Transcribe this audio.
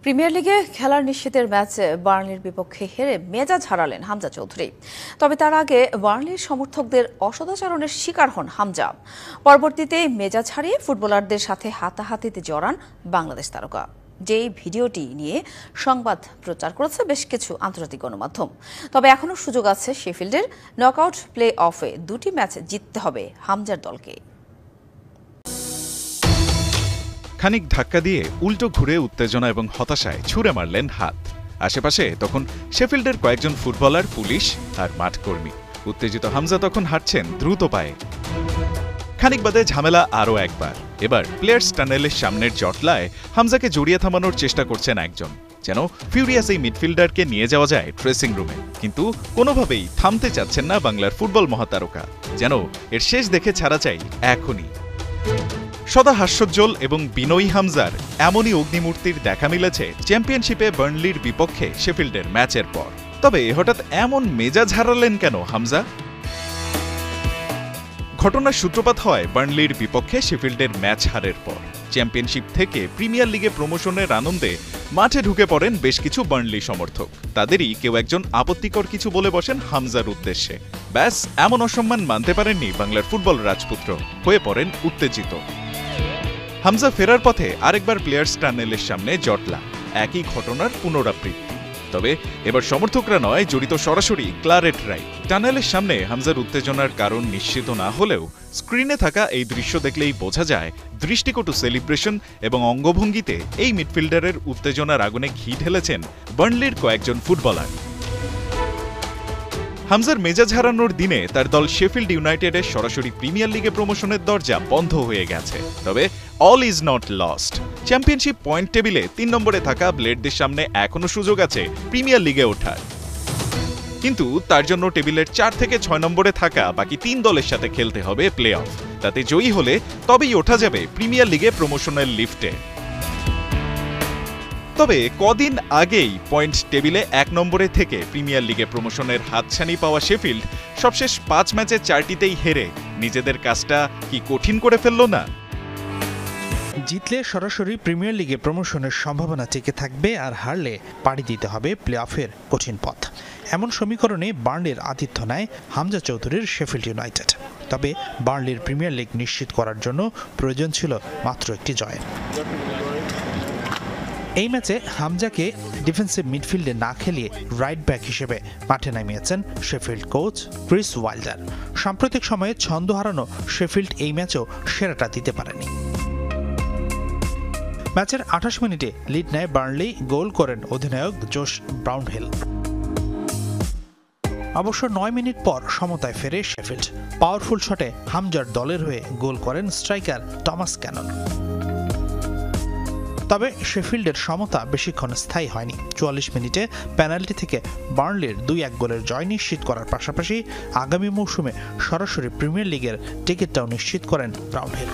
Premier লিগে খেলার নিশ্চিতের ম্যাচে বার্নলির বিপক্ষে হেরে মেজাজ হারালেন হামজা চৌধুরী। তবে তার আগে বার্নলির সমর্থকদের অসদাচরণের শিকার হন হামজা। পরবর্তীতে মেজাজ হারিয়ে ফুটবলারদের সাথে হাতাহাতিতে জড়ান বাংলাদেশ তারকা। যেই ভিডিওটি নিয়ে সংবাদ প্রচার করেছে বেশ কিছু আন্তর্জাতিক গণমাধ্যম। তবে এখনও সুযোগ আছে শেফিল্ডের নকআউট প্লে অফে দুটি ম্যাচ জিততে হবে হামজার দলকে। খানিক ধাক্কা দিয়ে উল্টো ঘুরে উত্তেজনা এবং হতাশায় ছুঁড়ে মারলেন হাত। আশেপাশে তখন শেফিল্ডের কয়েকজন ফুটবলার, পুলিশ আর মাঠকর্মী। উত্তেজিত হামজা তখন হাঁটছেন দ্রুত পায়ে। খানিক বাদে ঝামেলা আরও একবার। এবার প্লেয়ার্স টানেলের সামনের জটলায় হামজাকে জড়িয়ে থামানোর চেষ্টা করছেন একজন, যেন ফিউরিয়াস এই মিডফিল্ডারকে নিয়ে যাওয়া যায় ড্রেসিং রুমে। কিন্তু কোনোভাবেই থামতে চাচ্ছেন না বাংলার ফুটবল মহাতারকা, যেন এর শেষ দেখে ছাড়া চাই এখনই। সদা হাস্যোজ্জ্বল এবং বিনয়ী হামজার এমনই অগ্নিমূর্তির দেখা মিলেছে চ্যাম্পিয়নশিপে বার্নলির বিপক্ষে শেফিল্ডের ম্যাচের পর। তবে হঠাৎ এমন মেজাজ হারালেন কেন হামজা? ঘটনার সূত্রপাত হয় বার্নলির বিপক্ষে শেফিল্ডের ম্যাচ হারের পর। চ্যাম্পিয়নশিপ থেকে প্রিমিয়ার লিগে প্রমোশনের আনন্দে মাঠে ঢুকে পড়েন বেশ কিছু বার্নলি সমর্থক। তাদেরই কেউ একজন আপত্তিকর কিছু বলে বসেন হামজার উদ্দেশ্যে। ব্যাস, এমন অসম্মান মানতে পারেননি বাংলার ফুটবল রাজপুত্র, হয়ে পড়েন উত্তেজিত। হামজা ফেরার পথে আরেকবার প্লেয়ার্স টানেলের সামনে জটলা, একই ঘটনার পুনরাবৃত্তি। তবে এবার সমর্থকরা নয়, জড়িত সরাসরি ক্লারেটরাই। টানেলের সামনে হামজার উত্তেজনার কারণ নিশ্চিত না হলেও স্ক্রিনে থাকা এই দৃশ্য দেখলেই বোঝা যায় দৃষ্টিকটু সেলিব্রেশন এবং অঙ্গভঙ্গিতে এই মিডফিল্ডারের উত্তেজনার আগুনে ঘি ঢেলেছেন বার্নলির কয়েকজন ফুটবলার। হামজার মেজাজ হারানোর দিনে তার দল শেফিল্ড ইউনাইটেডের সরাসরি প্রিমিয়ার লিগে প্রমোশনের দরজা বন্ধ হয়ে গেছে। তবে all is not lost. Championship point টেবিলে ৩ নম্বরে থাকা ব্লেডদের সামনে এখনো সুযোগ আছে প্রিমিয়ার লিগে ওঠার। কিন্তু তার জন্য টেবিলের ৪ থেকে ৬ নম্বরে থাকা বাকি ৩ দলের সাথে খেলতে হবে প্লে অফ। তাতে জয়ী হলে তবেই ওঠা যাবে প্রিমিয়ার লিগে প্রমোশনের লিফটে। তবে কদিন আগেই পয়েন্ট টেবিলে ১ নম্বরে থেকে প্রিমিয়ার লিগে প্রমোশনের হাতছানি পাওয়া শেফিল্ড সবশেষ ৫ ম্যাচে ৪টিতেই হেরে নিজেদের কাজটা কি কঠিন করে ফেলল না? জিতলে সরাসরি প্রিমিয়ার লিগে প্রমোশনের সম্ভাবনা টিকে থাকবে, আর হারলে পাড়ি দিতে হবে প্লে অফের কঠিন পথ। এমন সমীকরণে বার্নলির আতিথ্য নেয় হামজা চৌধুরীর শেফিল্ড ইউনাইটেড। তবে বার্নলির প্রিমিয়ার লিগ নিশ্চিত করার জন্য প্রয়োজন ছিল মাত্র একটি জয়। এই ম্যাচে হামজাকে ডিফেন্সিভ মিডফিল্ডে না খেলিয়ে রাইট ব্যাক হিসেবে মাঠে নামিয়েছেন শেফিল্ড কোচ ক্রিস ওয়াইল্ডার। সাম্প্রতিক সময়ে ছন্দ হারানো শেফিল্ড এই ম্যাচেও সেরাটা দিতে পারেনি। ম্যাচের ২৮ মিনিটে লিড নেয় বার্নলি, গোল করেন অধিনায়ক জোশ ব্রাউনহিল। অবশ্য ৯ মিনিট পর সমতায় ফেরে শেফিল্ড। পাওয়ারফুল শটে হামজার দলের হয়ে গোল করেন স্ট্রাইকার টমাস ক্যানন। তবে শেফিল্ডের সমতা বেশিক্ষণ স্থায়ী হয়নি। ৪৪ মিনিটে পেনাল্টি থেকে বার্নলির ২-১ গোলের জয় নিশ্চিত করার পাশাপাশি আগামী মৌসুমে সরাসরি প্রিমিয়ার লিগের টিকিটটাও নিশ্চিত করেন ব্রাউনহিল।